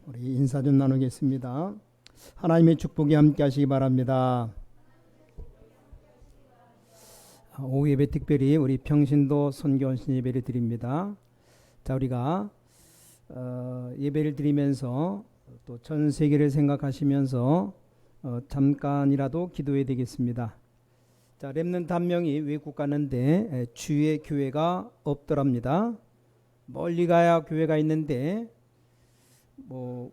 우리 인사 좀 나누겠습니다. 하나님의 축복이 함께 하시기 바랍니다. 오후 예배 특별히 우리 평신도 선교원신 예배를 드립니다. 자, 우리가 예배를 드리면서 또 전 세계를 생각하시면서 잠깐이라도 기도해야 되겠습니다. 자, 렘넌트 한 명이 외국 가는데 주위에 교회가 없더랍니다. 멀리 가야 교회가 있는데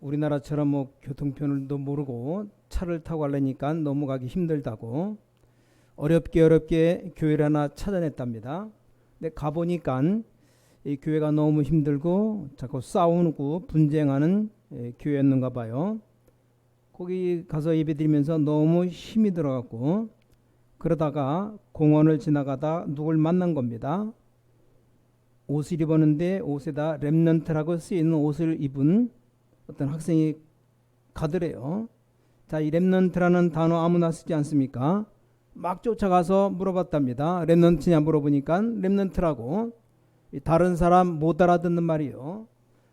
우리나라처럼 교통편을도 모르고 차를 타고 가려니까 넘어가기 힘들다고 어렵게 교회를 하나 찾아냈답니다. 근데 가보니까 이 교회가 너무 힘들고 자꾸 싸우고 분쟁하는 교회였는가 봐요. 거기 가서 예배드리면서 너무 힘이 들어갔고, 그러다가 공원을 지나가다 누굴 만난 겁니다. 옷을 입었는데 옷에다 렘넌트라고 쓰이는 옷을 입은 어떤 학생이 가더래요. 자, 이 렘넌트라는 단어 아무나 쓰지 않습니까? 막 쫓아가서 물어봤답니다. 렘넌트냐 물어보니까 렘넌트라고. 다른 사람 못 알아듣는 말이요.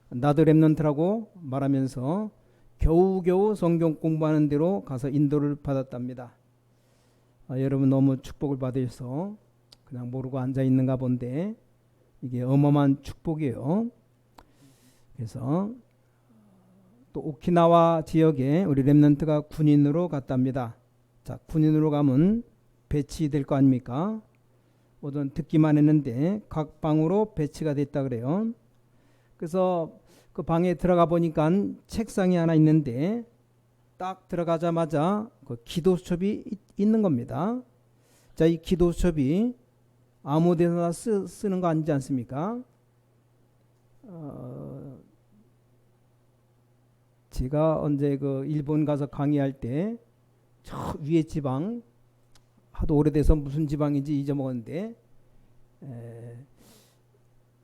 나도 렘넌트라고 말하면서 겨우겨우 성경 공부하는 대로 가서 인도를 받았답니다. 여러분 너무 축복을 받으셔서 그냥 모르고 앉아 있는가 본데 이게 어마어마한 축복이에요. 그래서 또 오키나와 지역에 우리 렘넌트가 군인으로 갔답니다. 자, 군인으로 가면 배치될 거 아닙니까? 우선 듣기만 했는데 각 방으로 배치가 됐다 그래요. 그래서 그 방에 들어가 보니까 책상이 하나 있는데 딱 들어가자마자 그 기도수첩이 있는 겁니다. 자, 이 기도수첩이 아무 데나 쓰는 거 아니지 않습니까? 제가 언제 그 일본 가서 강의할 때 저 위에 지방, 하도 오래돼서 무슨 지방인지 잊어먹었는데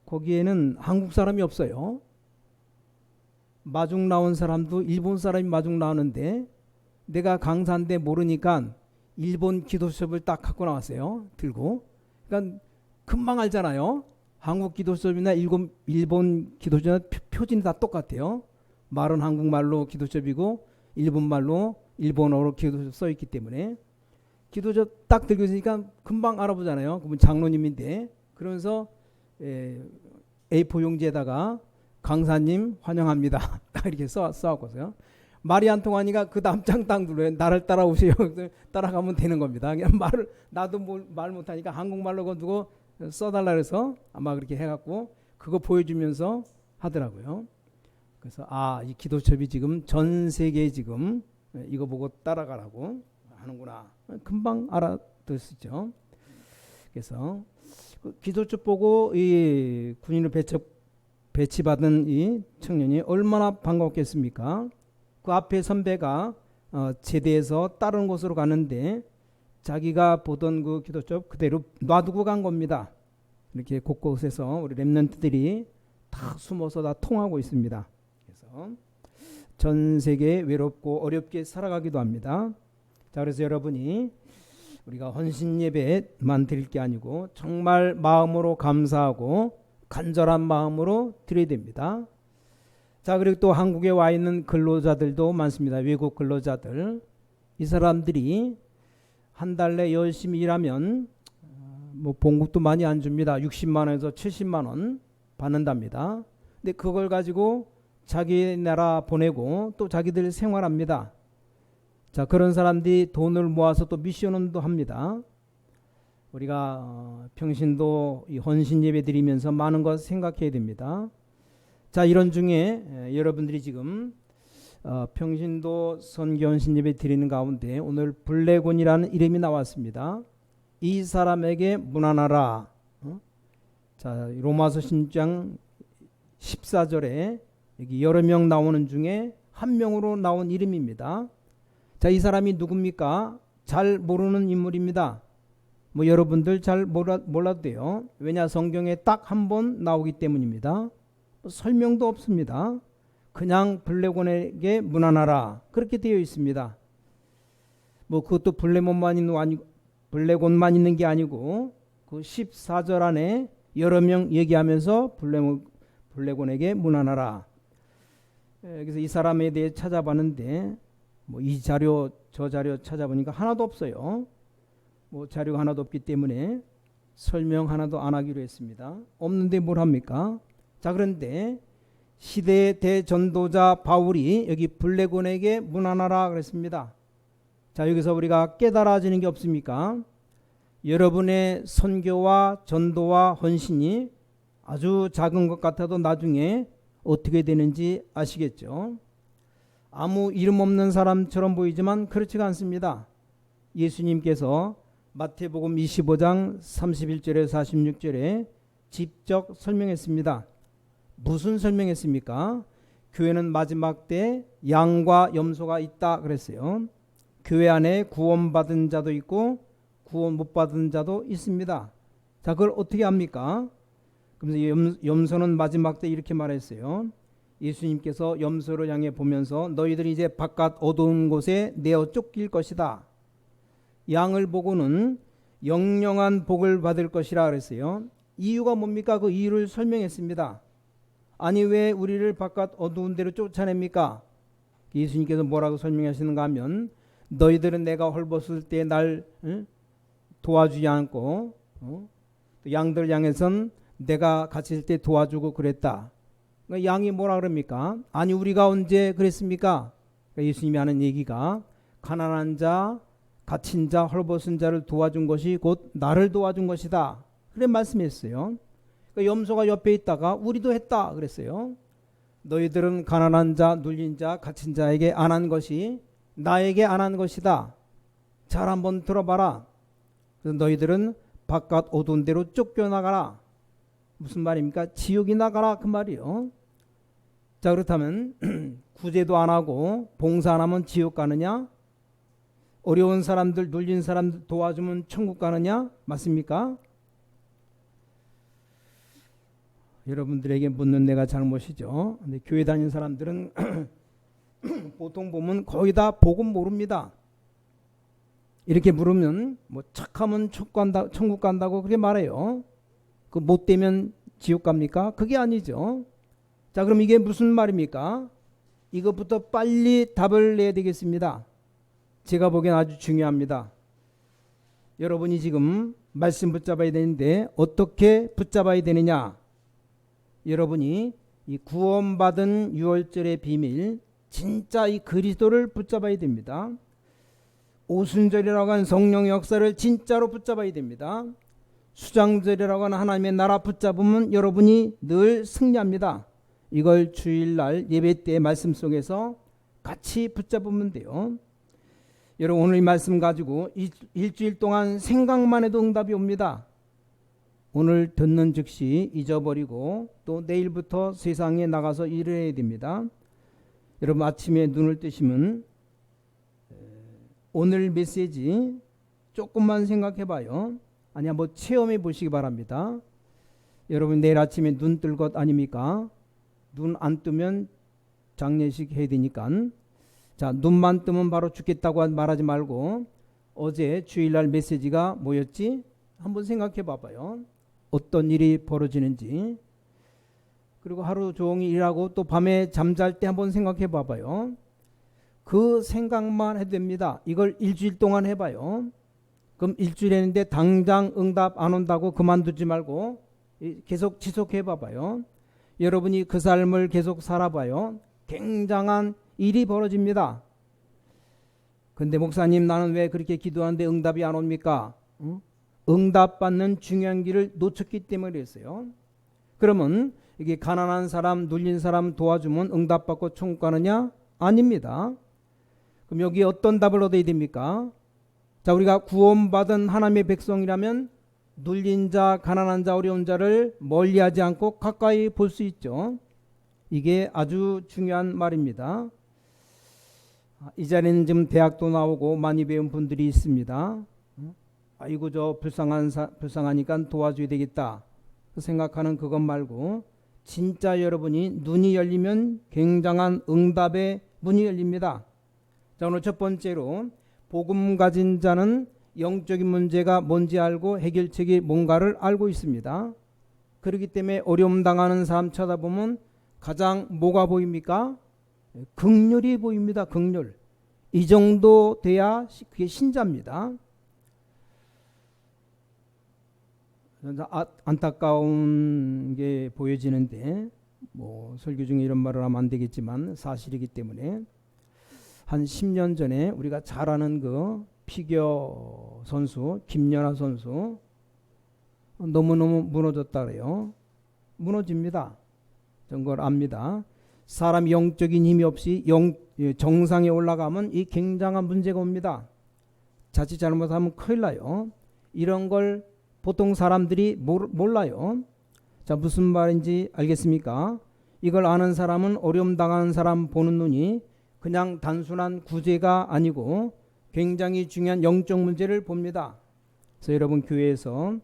거기에는 한국 사람이 없어요. 마중 나온 사람도 일본 사람이 마중 나오는데 내가 강사인데 모르니까 일본 기도수첩을 딱 갖고 나왔어요. 들고. 그러니까 금방 알잖아요. 한국 기도수첩이나 일본 기도수첩이나 표준이 다 똑같아요. 말은 한국말로 기도수첩이고 일본말로 일본어로 기도수첩 써있기 때문에 기도수첩 딱 들고 있으니까 금방 알아보잖아요. 그분 장로님인데. 그러면서 A4 용지에다가 강사님 환영합니다. 딱 이렇게 써왔고서요. 말이 안 통하니까 그 다음 장 딱 눌러요. 나를 따라오세요. 따라가면 되는 겁니다. 그냥 나도 말 못하니까 한국말로 그거 누구 써달라 그래서 아마 그렇게 해갖고 그거 보여주면서 하더라고요. 그래서 이 기도첩이 지금 전 세계에 지금 이거 보고 따라가라고 하는구나. 금방 알아듣었죠. 그래서 그 기도첩 보고 이 군인으로 배치받은 이 청년이 얼마나 반갑겠습니까? 그 앞에 선배가 제대해서 다른 곳으로 가는데 자기가 보던 그 기도첩 그대로 놔두고 간 겁니다. 이렇게 곳곳에서 우리 렘넌트들이 다 숨어서 다 통하고 있습니다. 그래서 전 세계에 외롭고 어렵게 살아가기도 합니다. 자, 그래서 여러분이 우리가 헌신 예배만 드릴 게 아니고 정말 마음으로 감사하고 간절한 마음으로 드려야 됩니다. 자, 그리고 또 한국에 와 있는 근로자들도 많습니다. 외국 근로자들. 이 사람들이 한 달 내 열심히 일하면 봉급도 많이 안 줍니다. 60만 원에서 70만 원 받는답니다. 근데 그걸 가지고 자기 나라 보내고 또 자기들 생활합니다. 자, 그런 사람들이 돈을 모아서 또 미션도 합니다. 우리가 평신도 이 헌신 예배 드리면서 많은 것 생각해야 됩니다. 자, 이런 중에 여러분들이 지금 평신도 선교 헌신 예배 드리는 가운데 오늘 블레곤이라는 이름이 나왔습니다. 이 사람에게 문안하라. 자, 로마서 10장 14절에 여기 여러 명 나오는 중에 한 명으로 나온 이름입니다. 자, 이 사람이 누굽니까? 잘 모르는 인물입니다. 여러분들 잘 몰라도 돼요. 왜냐, 성경에 딱 한 번 나오기 때문입니다. 설명도 없습니다. 그냥 블레곤에게 문안하라 그렇게 되어 있습니다. 그것도 블레곤만 있는 게 아니고 그 14절 안에 여러 명 얘기하면서 블레곤에게 문안하라. 그래서 이 사람에 대해 찾아봤는데 뭐 이 자료 저 자료 찾아보니까 하나도 없어요. 뭐 자료가 하나도 없기 때문에 설명 하나도 안 하기로 했습니다. 없는데 뭘 합니까? 자, 그런데 시대의 대전도자 바울이 여기 블레곤에게 문안하라 그랬습니다. 자, 여기서 우리가 깨달아지는 게 없습니까? 여러분의 선교와 전도와 헌신이 아주 작은 것 같아도 나중에 어떻게 되는지 아시겠죠? 아무 이름 없는 사람처럼 보이지만 그렇지가 않습니다. 예수님께서 마태복음 25장 31절에 46절에 직접 설명했습니다. 무슨 설명했습니까? 교회는 마지막 때 양과 염소가 있다 그랬어요. 교회 안에 구원받은 자도 있고 구원 못 받은 자도 있습니다. 자, 그걸 어떻게 합니까? 그래서 염소는 마지막 때 이렇게 말했어요. 예수님께서 염소를 향해 보면서 너희들이 이제 바깥 어두운 곳에 내어 쫓길 것이다. 양을 보고는 영영한 복을 받을 것이라 그랬어요. 이유가 뭡니까? 그 이유를 설명했습니다. 아니 왜 우리를 바깥 어두운 데로 쫓아냅니까? 예수님께서 뭐라고 설명하시는가 하면 너희들은 내가 헐벗을 때 날 도와주지 않고 양들 향해선 내가 갇힐 때 도와주고 그랬다. 그러니까 양이 뭐라 그럽니까? 아니 우리가 언제 그랬습니까? 그러니까 예수님이 하는 얘기가 가난한 자, 갇힌 자, 헐벗은 자를 도와준 것이 곧 나를 도와준 것이다. 그래 말씀했어요. 그러니까 염소가 옆에 있다가 우리도 했다 그랬어요. 너희들은 가난한 자, 눌린 자, 갇힌 자에게 안 한 것이 나에게 안 한 것이다. 잘 한번 들어봐라. 그래서 너희들은 바깥 어두운 데로 쫓겨나가라. 무슨 말입니까? 지옥이 나가라 그 말이요. 자, 그렇다면 구제도 안 하고 봉사 안 하면 지옥 가느냐? 어려운 사람들, 눌린 사람들 도와주면 천국 가느냐? 맞습니까? 여러분들에게 묻는 내가 잘못이죠. 근데 교회 다니는 사람들은 보통 보면 거의 다 복음 모릅니다. 이렇게 물으면 뭐 착하면 천국 간다고 그렇게 말해요. 그 못되면 지옥 갑니까? 그게 아니죠. 자, 그럼 이게 무슨 말입니까? 이것부터 빨리 답을 내야 되겠습니다. 제가 보기엔 아주 중요합니다. 여러분이 지금 말씀 붙잡아야 되는데 어떻게 붙잡아야 되느냐? 여러분이 이 구원받은 유월절의 비밀, 진짜 이 그리스도를 붙잡아야 됩니다. 오순절이라고 하는 성령의 역사를 진짜로 붙잡아야 됩니다. 수장절이라고 하는 하나님의 나라 붙잡으면 여러분이 늘 승리합니다. 이걸 주일날 예배 때 말씀 속에서 같이 붙잡으면 돼요. 여러분 오늘 이 말씀 가지고 일주일 동안 생각만 해도 응답이 옵니다. 오늘 듣는 즉시 잊어버리고 또 내일부터 세상에 나가서 일을 해야 됩니다. 여러분 아침에 눈을 뜨시면 오늘 메시지 조금만 생각해 봐요. 아니 한번 체험해 보시기 바랍니다. 여러분 내일 아침에 눈 뜰 것 아닙니까? 눈 안 뜨면 장례식 해야 되니까. 자, 눈만 뜨면 바로 죽겠다고 말하지 말고 어제 주일날 메시지가 뭐였지? 한번 생각해 봐봐요. 어떤 일이 벌어지는지. 그리고 하루 종일 일하고 또 밤에 잠잘 때 한번 생각해 봐봐요. 그 생각만 해도 됩니다. 이걸 일주일 동안 해봐요. 그럼 일주일 했는데 당장 응답 안 온다고 그만두지 말고 계속 지속해 봐봐요. 여러분이 그 삶을 계속 살아봐요. 굉장한 일이 벌어집니다. 근데 목사님 나는 왜 그렇게 기도하는데 응답이 안 옵니까? 응답받는 중요한 길을 놓쳤기 때문에 그랬어요. 그러면 이게 가난한 사람, 눌린 사람 도와주면 응답받고 천국 가느냐? 아닙니다. 그럼 여기에 어떤 답을 얻어야 됩니까? 자, 우리가 구원받은 하나님의 백성이라면 눌린 자, 가난한 자, 어려운 자를 멀리하지 않고 가까이 볼 수 있죠. 이게 아주 중요한 말입니다. 이 자리는 지금 대학도 나오고 많이 배운 분들이 있습니다. 아이고 저 불쌍하니까 도와줘야 되겠다 생각하는 그것 말고 진짜 여러분이 눈이 열리면 굉장한 응답의 문이 열립니다. 자, 오늘 첫 번째로 복음 가진 자는 영적인 문제가 뭔지 알고 해결책이 뭔가를 알고 있습니다. 그렇기 때문에 어려움 당하는 사람 쳐다보면 가장 뭐가 보입니까? 극렬히 보입니다. 극렬. 이 정도 돼야 그게 신자입니다. 안타까운 게 보여지는데 뭐 설교 중에 이런 말을 하면 안 되겠지만 사실이기 때문에 한 10년 전에 우리가 잘 아는 그 피겨 선수 김연아 선수 너무너무 무너졌다 그래요. 무너집니다. 저는 그걸 압니다. 사람이 영적인 힘이 없이 정상에 올라가면 이 굉장한 문제가 옵니다. 자칫 잘못하면 큰일 나요. 이런 걸 보통 사람들이 몰라요. 자, 무슨 말인지 알겠습니까? 이걸 아는 사람은 어려움 당하는 사람 보는 눈이 그냥 단순한 구제가 아니고 굉장히 중요한 영적 문제를 봅니다. 그래서 여러분 교회에서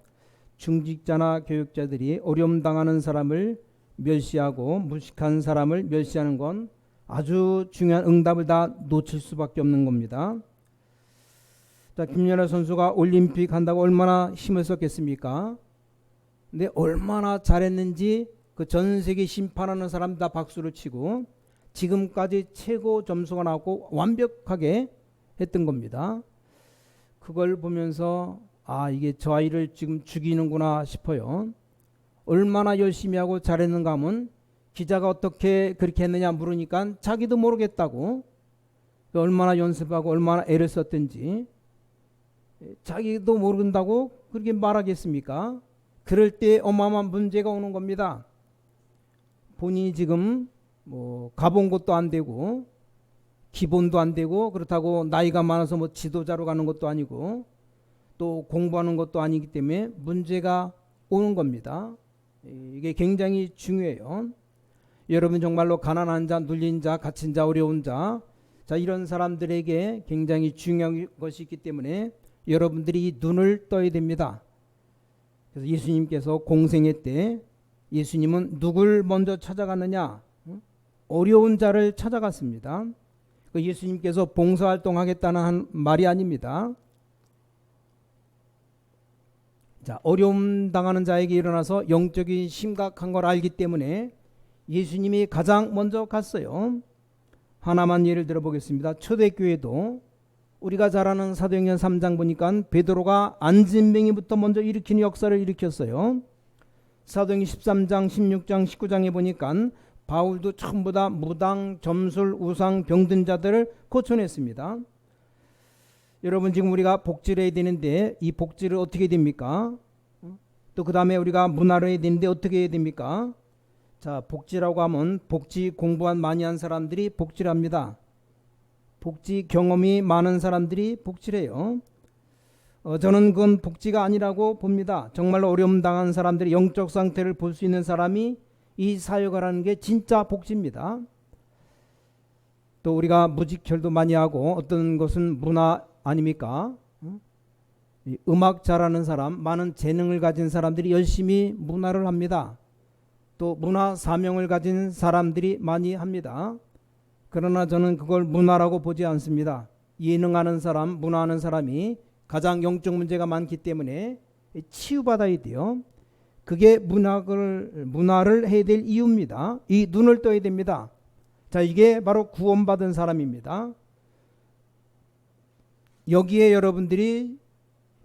중직자나 교육자들이 어려움 당하는 사람을 멸시하고 무식한 사람을 멸시하는 건 아주 중요한 응답을 다 놓칠 수밖에 없는 겁니다. 자, 김연아 선수가 올림픽 한다고 얼마나 힘을 썼겠습니까? 근데 얼마나 잘했는지 그 전 세계 심판하는 사람 다 박수를 치고 지금까지 최고 점수가 나오고 완벽하게 했던 겁니다. 그걸 보면서 아, 이게 저 아이를 지금 죽이는구나 싶어요. 얼마나 열심히 하고 잘했는가 하면 기자가 어떻게 그렇게 했느냐 물으니까 자기도 모르겠다고, 얼마나 연습하고 얼마나 애를 썼든지 자기도 모른다고 그렇게 말하겠습니까? 그럴 때 어마어마한 문제가 오는 겁니다. 본인이 지금 뭐 가본 것도 안 되고 기본도 안 되고 그렇다고 나이가 많아서 뭐 지도자로 가는 것도 아니고 또 공부하는 것도 아니기 때문에 문제가 오는 겁니다. 이게 굉장히 중요해요. 여러분 정말로 가난한 자, 눌린 자, 갇힌 자, 어려운 자, 이런 사람들에게 굉장히 중요한 것이 있기 때문에 여러분들이 눈을 떠야 됩니다. 그래서 예수님께서 공생애 때 예수님은 누굴 먼저 찾아갔느냐? 어려운 자를 찾아갔습니다. 예수님께서 봉사활동하겠다는 말이 아닙니다. 자, 어려움 당하는 자에게 일어나서 영적인 심각한 걸 알기 때문에 예수님이 가장 먼저 갔어요. 하나만 예를 들어보겠습니다. 초대교회도 우리가 잘 아는 사도행전 3장 보니까 베드로가 안진뱅이부터 먼저 일으키는 역사를 일으켰어요. 사도행전 13장, 16장, 19장에 보니까 바울도 전부 다 무당, 점술, 우상, 병든 자들을 고쳐냈습니다. 여러분 지금 우리가 복지를 해야 되는데 이 복지를 어떻게 해야 됩니까? 또 그 다음에 우리가 문화를 해야 되는데 어떻게 해야 됩니까? 자, 복지라고 하면 복지 공부한 많이 한 사람들이 복지를 합니다. 복지 경험이 많은 사람들이 복지를 해요. 저는 그건 복지가 아니라고 봅니다. 정말로 어려움 당한 사람들의 영적 상태를 볼 수 있는 사람이 이 사역을 하는 게 진짜 복지입니다. 또 우리가 무직혈도 많이 하고 어떤 것은 문화 아닙니까? 음악 잘하는 사람, 많은 재능을 가진 사람들이 열심히 문화를 합니다. 또 문화 사명을 가진 사람들이 많이 합니다. 그러나 저는 그걸 문화라고 보지 않습니다. 예능하는 사람, 문화하는 사람이 가장 영적 문제가 많기 때문에 치유받아야 돼요. 그게 문화를 해야 될 이유입니다. 이 눈을 떠야 됩니다. 자, 이게 바로 구원받은 사람입니다. 여기에 여러분들이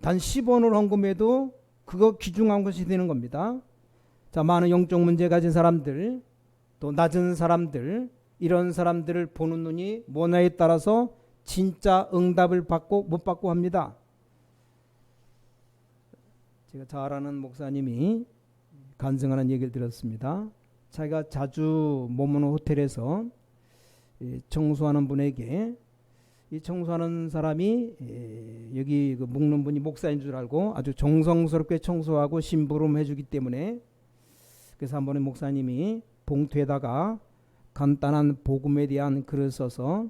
단 10원을 헌금해도 그거 귀중한 것이 되는 겁니다. 자, 많은 영적 문제 가진 사람들, 또 낮은 사람들, 이런 사람들을 보는 눈이 문화에 따라서 진짜 응답을 받고 못 받고 합니다. 제가 잘 아는 목사님이 간증하는 얘기를 들었습니다. 자기가 자주 머무는 호텔에서 청소하는 분에게, 이 청소하는 사람이 여기 그 묵는 분이 목사인 줄 알고 아주 정성스럽게 청소하고 심부름 해주기 때문에, 그래서 한 번에 목사님이 봉투에다가 간단한 복음에 대한 글을 써서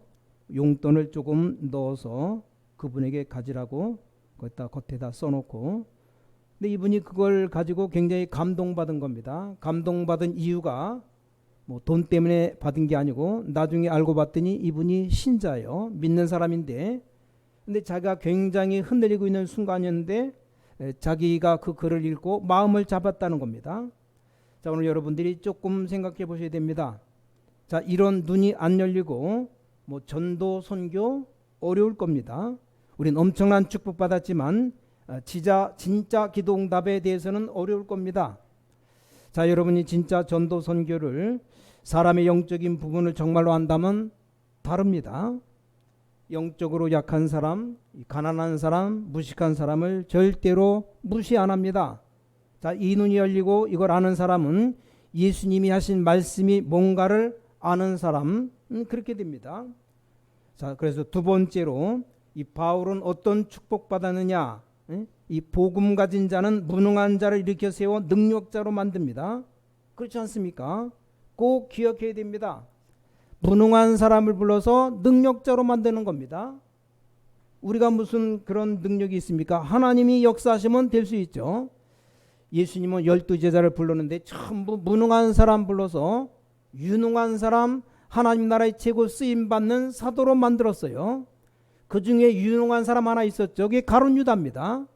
용돈을 조금 넣어서 그분에게 가지라고 거기다 겉에다 써놓고, 근데 이분이 그걸 가지고 굉장히 감동받은 겁니다. 감동받은 이유가 뭐 돈 때문에 받은 게 아니고 나중에 알고 봤더니 이분이 신자예요. 믿는 사람인데, 근데 자기가 굉장히 흔들리고 있는 순간이었는데 자기가 그 글을 읽고 마음을 잡았다는 겁니다. 자, 오늘 여러분들이 조금 생각해 보셔야 됩니다. 자, 이런 눈이 안 열리고 뭐 전도 선교 어려울 겁니다. 우린 엄청난 축복 받았지만 진짜 기도 응답에 대해서는 어려울 겁니다. 자, 여러분이 진짜 전도 선교를 사람의 영적인 부분을 정말로 한다면 다릅니다. 영적으로 약한 사람, 가난한 사람, 무식한 사람을 절대로 무시 안 합니다. 자, 이 눈이 열리고 이걸 아는 사람은 예수님이 하신 말씀이 뭔가를 아는 사람, 그렇게 됩니다. 자, 그래서 두 번째로 이 바울은 어떤 축복받았느냐? 이 복음 가진 자는 무능한 자를 일으켜 세워 능력자로 만듭니다. 그렇지 않습니까? 꼭 기억해야 됩니다. 무능한 사람을 불러서 능력자로 만드는 겁니다. 우리가 무슨 그런 능력이 있습니까? 하나님이 역사하시면 될 수 있죠. 예수님은 12제자를 불렀는데 전부 무능한 사람 불러서 유능한 사람, 하나님 나라의 최고 쓰임받는 사도로 만들었어요. 그 중에 유능한 사람 하나 있었죠. 그게 가룟 유다입니다.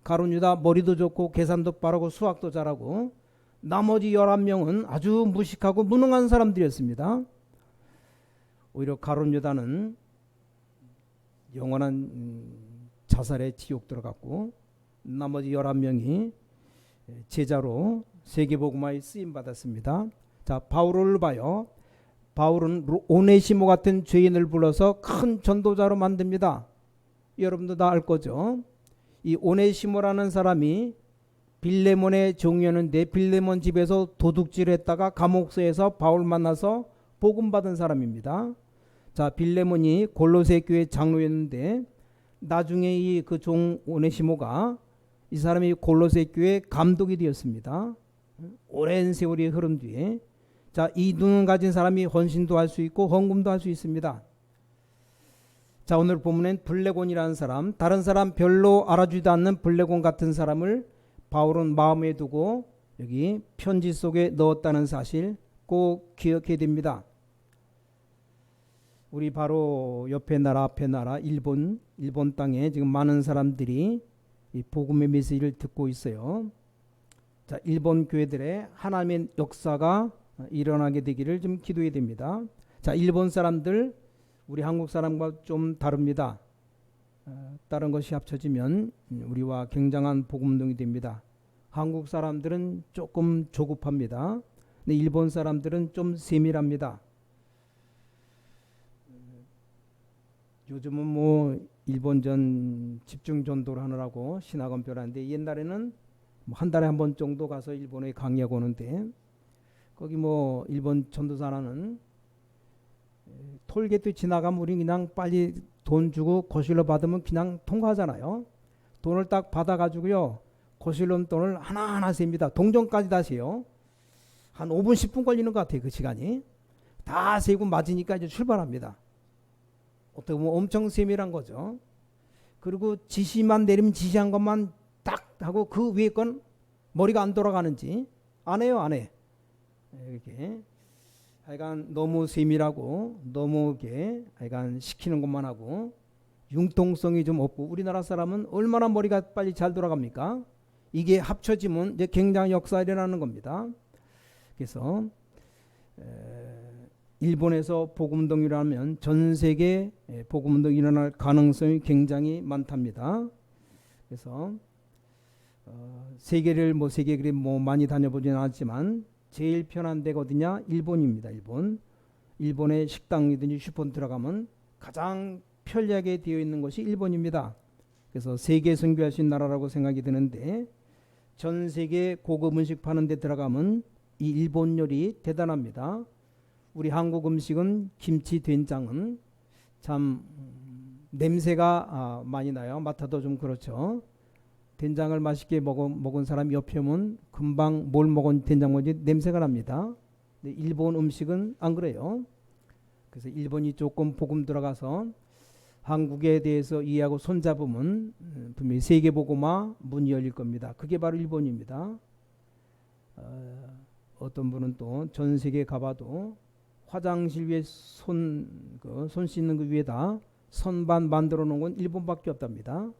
가룟 유다 머리도 좋고 계산도 빠르고 수학도 잘하고, 나머지 11명은 아주 무식하고 무능한 사람들이었습니다. 오히려 가룟 유다는 영원한 자살의 지옥 들어갔고, 나머지 11명이 제자로 세계복음화에 쓰임받았습니다. 자, 바울을 봐요. 바울은 오네시모 같은 죄인을 불러서 큰 전도자로 만듭니다. 여러분도 다 알 거죠. 이 오네시모라는 사람이 빌레몬의 종이었는데 빌레몬 집에서 도둑질했다가 감옥서에서 바울 만나서 복음 받은 사람입니다. 자, 빌레몬이 골로새 교회 장로였는데 나중에 이 그 종 오네시모가 이 사람이 골로새 교회 감독이 되었습니다. 오랜 세월이 흐른 뒤에. 자, 이 눈을 가진 사람이 헌신도 할 수 있고 헌금도 할 수 있습니다. 자, 오늘 본문엔 블레곤이라는 사람, 다른 사람 별로 알아주지도 않는 블레곤 같은 사람을 바울은 마음에 두고 여기 편지 속에 넣었다는 사실 꼭 기억해야 됩니다. 우리 바로 옆에 나라 앞에 나라 일본 땅에 지금 많은 사람들이 이 복음의 메시지를 듣고 있어요. 자, 일본 교회들의 하나님의 역사가 일어나게 되기를 좀 기도해야 됩니다. 자, 일본 사람들 우리 한국 사람과 좀 다릅니다. 다른 것이 합쳐지면 우리와 굉장한 복음동이 됩니다. 한국 사람들은 조금 조급합니다. 근데 일본 사람들은 좀 세밀합니다. 요즘은 뭐 일본전 집중 전도를 하느라고 신학원별 하는데, 옛날에는 뭐 한 달에 한 번 정도 가서 일본에 강의하고 오는데, 거기 뭐 일본 전도사는 톨게이트 지나가면 우리 그냥 빨리 돈 주고 거실로 받으면 그냥 통과하잖아요. 돈을 딱 받아가지고요, 거실로 돈을 하나하나 셉니다. 동전까지 다 세요. 한 5분 10분 걸리는 것 같아요. 그 시간이 다 세고 맞으니까 이제 출발합니다. 어떻게 보면 엄청 세밀한 거죠. 그리고 지시만 내리면 지시한 것만 딱 하고 그 위에 건 머리가 안 돌아가는지 안 해요. 안 해. 이렇게 하여간 너무 세밀하고 너무 이렇게 하여간 시키는 것만 하고 융통성이 좀 없고, 우리나라 사람은 얼마나 머리가 빨리 잘 돌아갑니까? 이게 합쳐지면 이제 굉장히 역사가 일어나는 겁니다. 그래서 일본에서 복음운동이라면 전 세계 복음운동이 일어날 가능성이 굉장히 많답니다. 그래서 세계를 뭐 많이 다녀보지는 않았지만 제일 편한 데가 어디냐? 일본입니다. 일본의 식당이든지 슈퍼 들어가면 가장 편리하게 되어 있는 것이 일본입니다. 그래서 세계 선교할 수 있는 나라라고 생각이 드는데, 전 세계 고급 음식 파는 데 들어가면 이 일본 요리 대단합니다. 우리 한국 음식은 김치, 된장은 참 냄새가 많이 나요. 맡아도 좀 그렇죠. 된장을 맛있게 먹은 사람이 옆에 오면 금방 뭘 먹은 된장 먹은지 냄새가 납니다. 근데 일본 음식은 안 그래요. 그래서 일본이 조금 복음 들어가서 한국에 대해서 이해하고 손잡으면 분명히 세계복음화 문이 열릴 겁니다. 그게 바로 일본입니다. 어떤 분은 또 전 세계 가봐도 화장실 위에 손 씻는 그 위에다 선반 만들어 놓은 건 일본밖에 없답니다.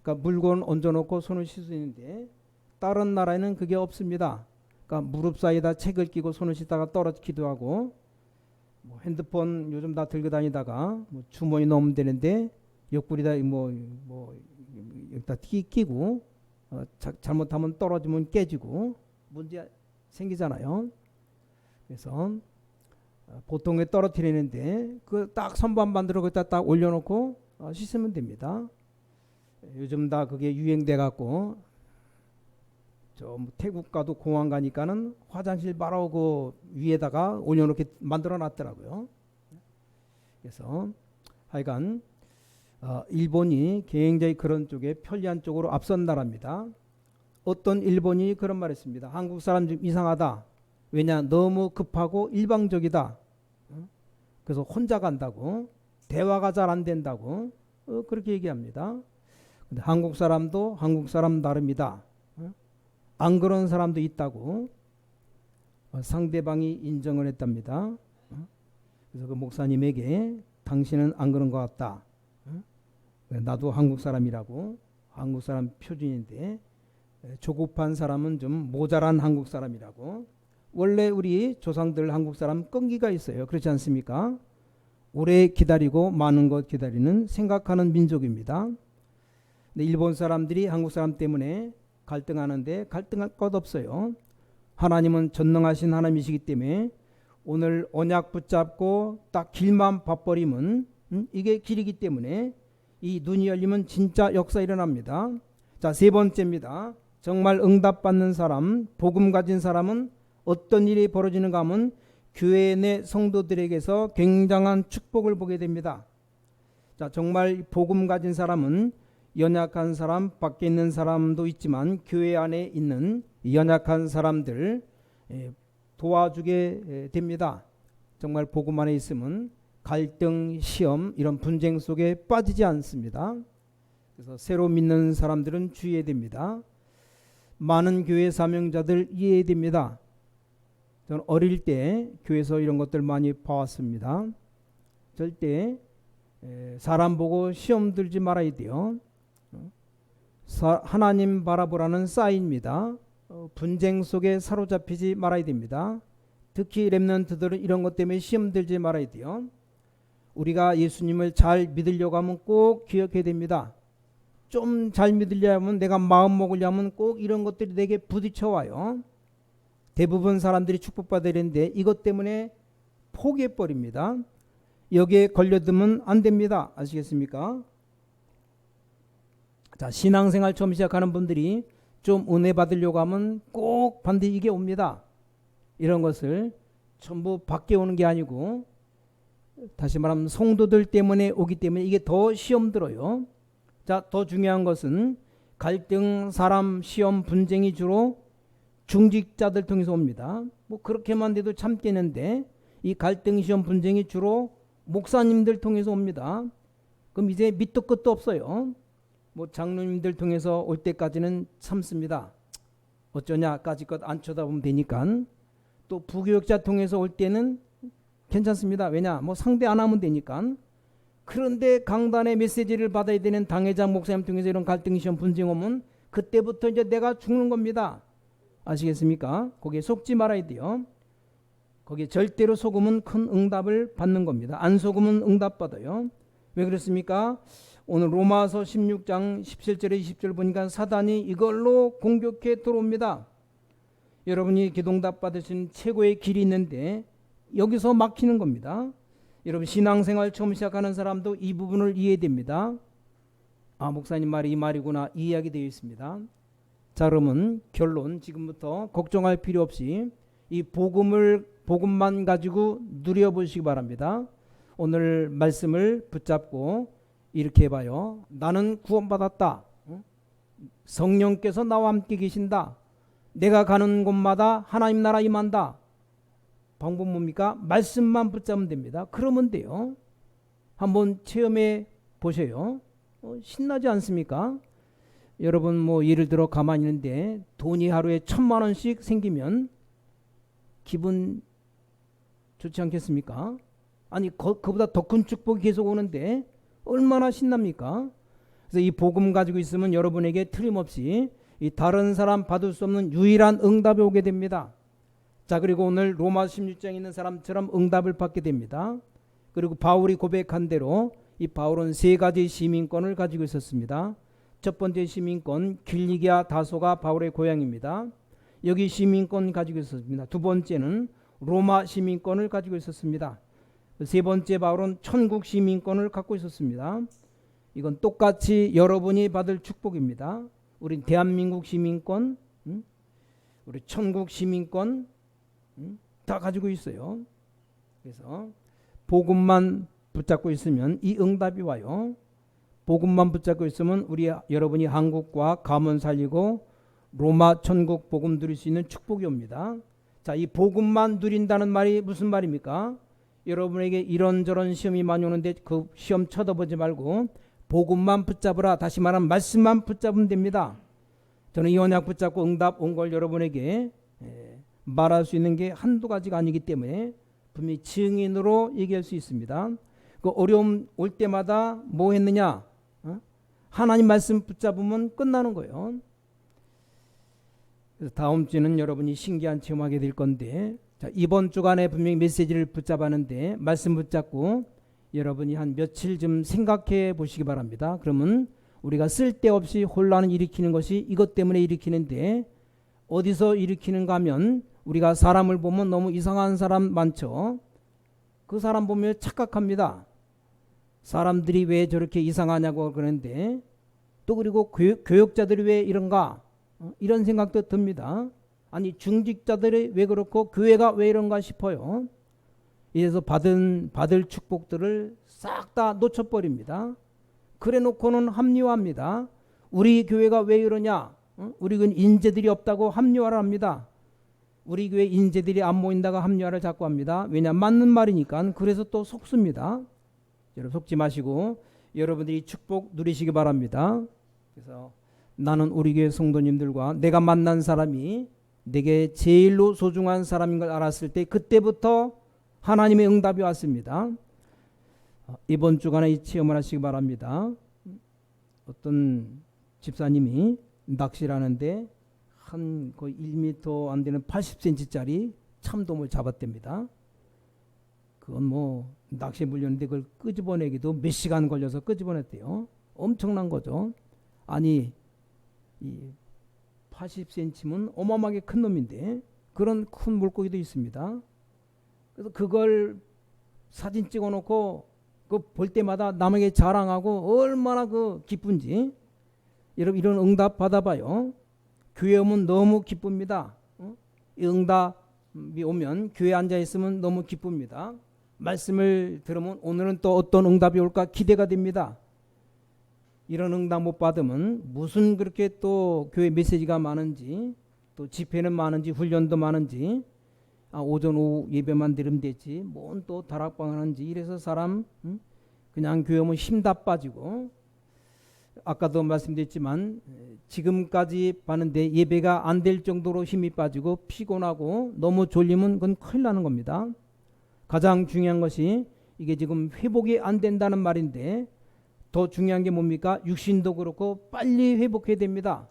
그러니까 물건 얹어놓고 손을 씻을 수 있는데 다른 나라에는 그게 없습니다. 그러니까 무릎 사이에다 책을 끼고 손을 씻다가 떨어지기도 하고, 뭐 핸드폰 요즘 다 들고 다니다가 뭐 주머니 넣으면 되는데 옆구리다 뭐 여기다 끼고 잘못하면 떨어지면 깨지고 문제 생기잖아요. 그래서 보통에 떨어뜨리는데 그 딱 선반 만들어 거기다 딱 올려놓고 씻으면 됩니다. 요즘 다 그게 유행돼 갖고 저 태국 가도 공항 가니까는 화장실 바로 그 위에다가 올려놓게 만들어 놨더라고요. 그래서 하여간 일본이 굉장히 그런 쪽에 편리한 쪽으로 앞선 나라입니다. 어떤 일본이 그런 말 했습니다. 한국 사람 좀 이상하다. 왜냐 너무 급하고 일방적이다. 그래서 혼자 간다고 대화가 잘 안 된다고 그렇게 얘기합니다. 근데 한국 사람도 한국 사람 나름이다. 안 그런 사람도 있다고 상대방이 인정을 했답니다. 그래서 그 목사님에게 당신은 안 그런 것 같다. 나도 한국 사람이라고 한국 사람 표준인데 조급한 사람은 좀 모자란 한국 사람이라고. 원래 우리 조상들 한국 사람 끈기가 있어요. 그렇지 않습니까? 오래 기다리고 많은 것 기다리는 생각하는 민족입니다. 근데 일본 사람들이 한국 사람 때문에 갈등하는데 갈등할 것 없어요. 하나님은 전능하신 하나님이시기 때문에 오늘 언약 붙잡고 딱 길만 봐버리면 이게 길이기 때문에 이 눈이 열리면 진짜 역사 일어납니다. 자, 세 번째입니다. 정말 응답받는 사람, 복음 가진 사람은 어떤 일이 벌어지는가 하면 교회 내 성도들에게서 굉장한 축복을 보게 됩니다. 자, 정말 복음 가진 사람은 연약한 사람, 밖에 있는 사람도 있지만 교회 안에 있는 연약한 사람들 도와주게 됩니다. 정말 복음 안에 있으면 갈등, 시험 이런 분쟁 속에 빠지지 않습니다. 그래서 새로 믿는 사람들은 주의해야 됩니다. 많은 교회 사명자들 이해해야 됩니다. 저는 어릴 때 교회에서 이런 것들 많이 봐왔습니다. 절대 사람 보고 시험 들지 말아야 돼요. 하나님 바라보라는 사인입니다. 분쟁 속에 사로잡히지 말아야 됩니다. 특히 렘넌트들은 이런 것 때문에 시험 들지 말아야 돼요. 우리가 예수님을 잘 믿으려고 하면 꼭 기억해야 됩니다. 좀 잘 믿으려면 내가 마음 먹으려면 꼭 이런 것들이 내게 부딪혀 와요. 대부분 사람들이 축복받아야 되는데 이것 때문에 포기해버립니다. 여기에 걸려들면 안 됩니다. 아시겠습니까? 자, 신앙생활 처음 시작하는 분들이 좀 은혜 받으려고 하면 꼭 반드시 이게 옵니다. 이런 것을 전부 밖에 오는 게 아니고 다시 말하면 성도들 때문에 오기 때문에 이게 더 시험 들어요. 자, 더 중요한 것은 갈등, 사람, 시험, 분쟁이 주로 중직자들 통해서 옵니다. 뭐 그렇게만 돼도 참겠는데 이 갈등, 시험, 분쟁이 주로 목사님들 통해서 옵니다. 그럼 이제 밑도 끝도 없어요. 뭐 장로님들 통해서 올 때까지는 참습니다. 어쩌냐 까짓것 안 쳐다보면 되니까. 또 부교육자 통해서 올 때는 괜찮습니다. 왜냐 뭐 상대 안 하면 되니까. 그런데 강단의 메시지를 받아야 되는 당회장 목사님 통해서 이런 갈등, 시험, 분쟁 오면 그때부터 이제 내가 죽는 겁니다. 아시겠습니까? 거기에 속지 말아야 돼요. 거기에 절대로 속으면 큰 응답을 받는 겁니다. 안 속으면 응답 받아요. 왜 그렇습니까? 오늘 로마서 16장 17절에 20절 보니까 사단이 이걸로 공격해 들어옵니다. 여러분이 기도응답 받으신 최고의 길이 있는데 여기서 막히는 겁니다. 여러분 신앙생활 처음 시작하는 사람도 이 부분을 이해해야 됩니다. 아, 목사님 말이 이 말이구나 이해하게 되어 있습니다. 자, 그러면 결론, 지금부터 걱정할 필요 없이 이 복음만 가지고 누려보시기 바랍니다. 오늘 말씀을 붙잡고 이렇게 해봐요. 나는 구원받았다. 성령께서 나와 함께 계신다. 내가 가는 곳마다 하나님 나라 임한다. 방법 뭡니까? 말씀만 붙잡으면 됩니다. 그러면 돼요. 한번 체험해 보세요. 신나지 않습니까? 여러분 뭐 예를 들어 가만히 있는데 돈이 하루에 1,000만 원씩 생기면 기분 좋지 않겠습니까? 아니 그보다 더 큰 축복이 계속 오는데 얼마나 신납니까? 그래서 이 복음 가지고 있으면 여러분에게 틀림없이 이 다른 사람 받을 수 없는 유일한 응답이 오게 됩니다. 자, 그리고 오늘 로마 16장에 있는 사람처럼 응답을 받게 됩니다. 그리고 바울이 고백한 대로 이 바울은 세 가지 시민권을 가지고 있었습니다. 첫 번째 시민권, 길리기아 다소가 바울의 고향입니다. 여기 시민권 가지고 있었습니다. 두 번째는 로마 시민권을 가지고 있었습니다. 세 번째 바울은 천국 시민권을 갖고 있었습니다. 이건 똑같이 여러분이 받을 축복입니다. 우리 대한민국 시민권, 우리 천국 시민권 다 가지고 있어요. 그래서 복음만 붙잡고 있으면 이 응답이 와요. 복음만 붙잡고 있으면 여러분이 한국과 가문 살리고 로마 천국 복음 누릴 수 있는 축복이 옵니다. 자, 이 복음만 누린다는 말이 무슨 말입니까? 여러분에게 이런저런 시험이 많이 오는데 그 시험 쳐다보지 말고 복음만 붙잡으라. 다시 말하면 말씀만 붙잡으면 됩니다. 저는 이 언약 붙잡고 응답 온 걸 여러분에게 말할 수 있는 게 한두 가지가 아니기 때문에 분명히 증인으로 얘기할 수 있습니다. 그 어려움 올 때마다 뭐 했느냐? 하나님 말씀 붙잡으면 끝나는 거예요. 그래서 다음 주는 여러분이 신기한 체험하게 될 건데, 자, 이번 주간에 분명히 메시지를 붙잡았는데 말씀 붙잡고 여러분이 한 며칠 좀 생각해 보시기 바랍니다. 그러면 우리가 쓸데없이 혼란을 일으키는 것이 이것 때문에 일으키는데, 어디서 일으키는가 하면 우리가 사람을 보면 너무 이상한 사람 많죠. 그 사람 보면 착각합니다. 사람들이 왜 저렇게 이상하냐고 그러는데, 또 그리고 교역자들이 왜 이런가, 이런 생각도 듭니다. 아니, 중직자들이 왜 그렇고 교회가 왜 이런가 싶어요. 이래서 받을 축복들을 싹 다 놓쳐버립니다. 그래 놓고는 합리화합니다. 우리 교회가 왜 이러냐, 우리 교회는 인재들이 없다고 합리화를 합니다. 우리 교회 인재들이 안 모인다고 합리화를 자꾸 합니다. 왜냐, 맞는 말이니까. 그래서 또 속습니다. 여러분 속지 마시고 여러분들이 축복 누리시기 바랍니다. 그래서 나는 우리 교회 성도님들과 내가 만난 사람이 내게 제일로 소중한 사람인 걸 알았을 때 그때부터 하나님의 응답이 왔습니다. 이번 주간에 이 체험을 하시기 바랍니다. 어떤 집사님이 낚시를 하는데 한 거의 1m 안 되는 80cm짜리 참돔을 잡았답니다. 그건 뭐 낚시에 물렸는데 그걸 끄집어내기도 몇 시간 걸려서 끄집어냈대요. 엄청난 거죠. 아니, 이 80cm면 어마어마하게 큰 놈인데 그런 큰 물고기도 있습니다. 그래서 그걸 사진 찍어놓고 그 볼 때마다 남에게 자랑하고 얼마나 그 기쁜지. 여러분 이런 응답 받아봐요. 교회 오면 너무 기쁩니다. 이 응답이 오면 교회에 앉아있으면 너무 기쁩니다. 말씀을 들으면 오늘은 또 어떤 응답이 올까 기대가 됩니다. 이런 응답 못 받으면 무슨 그렇게 또 교회 메시지가 많은지, 또 집회는 많은지, 훈련도 많은지, 오전 오후 예배만 들으면 되지 뭔 또 다락방 하는지, 이래서 사람 그냥 교회 오면 힘 다 빠지고, 아까도 말씀드렸지만 지금까지 봤는데 예배가 안 될 정도로 힘이 빠지고 피곤하고 너무 졸리면 그건 큰일 나는 겁니다. 가장 중요한 것이 이게 지금 회복이 안 된다는 말인데, 더 중요한 게 뭡니까? 육신도 그렇고 빨리 회복해야 됩니다.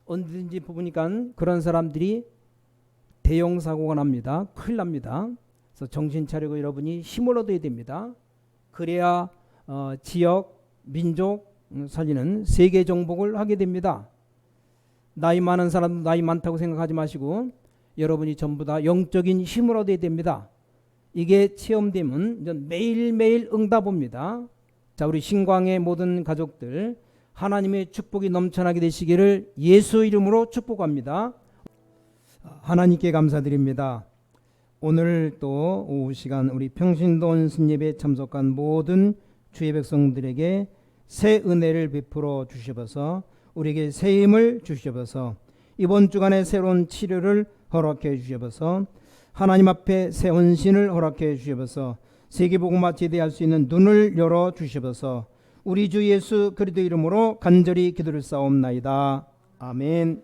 언제든지 보니까 그런 사람들이 대형 사고가 납니다. 큰일 납니다. 그래서 정신 차리고 여러분이 힘을 얻어야 됩니다. 그래야 지역, 민족 살리는 세계 정복을 하게 됩니다. 나이 많은 사람도 나이 많다고 생각하지 마시고 여러분이 전부 다 영적인 힘을 얻어야 됩니다. 이게 체험되면 매일매일 응답 옵니다. 자, 우리 신광의 모든 가족들 하나님의 축복이 넘쳐나게 되시기를 예수 이름으로 축복합니다. 하나님께 감사드립니다. 오늘 또 오후 시간 우리 평신도 온순예배에 참석한 모든 주의 백성들에게 새 은혜를 베풀어 주시옵소서, 우리에게 새 힘을 주시옵소서, 이번 주간에 새로운 치료를 허락해 주시옵소서, 하나님 앞에 새 헌신을 허락해 주시옵소서, 세계복음화 제대할 수 있는 눈을 열어 주시옵소서, 우리 주 예수 그리스도 이름으로 간절히 기도를 싸움나이다. 아멘.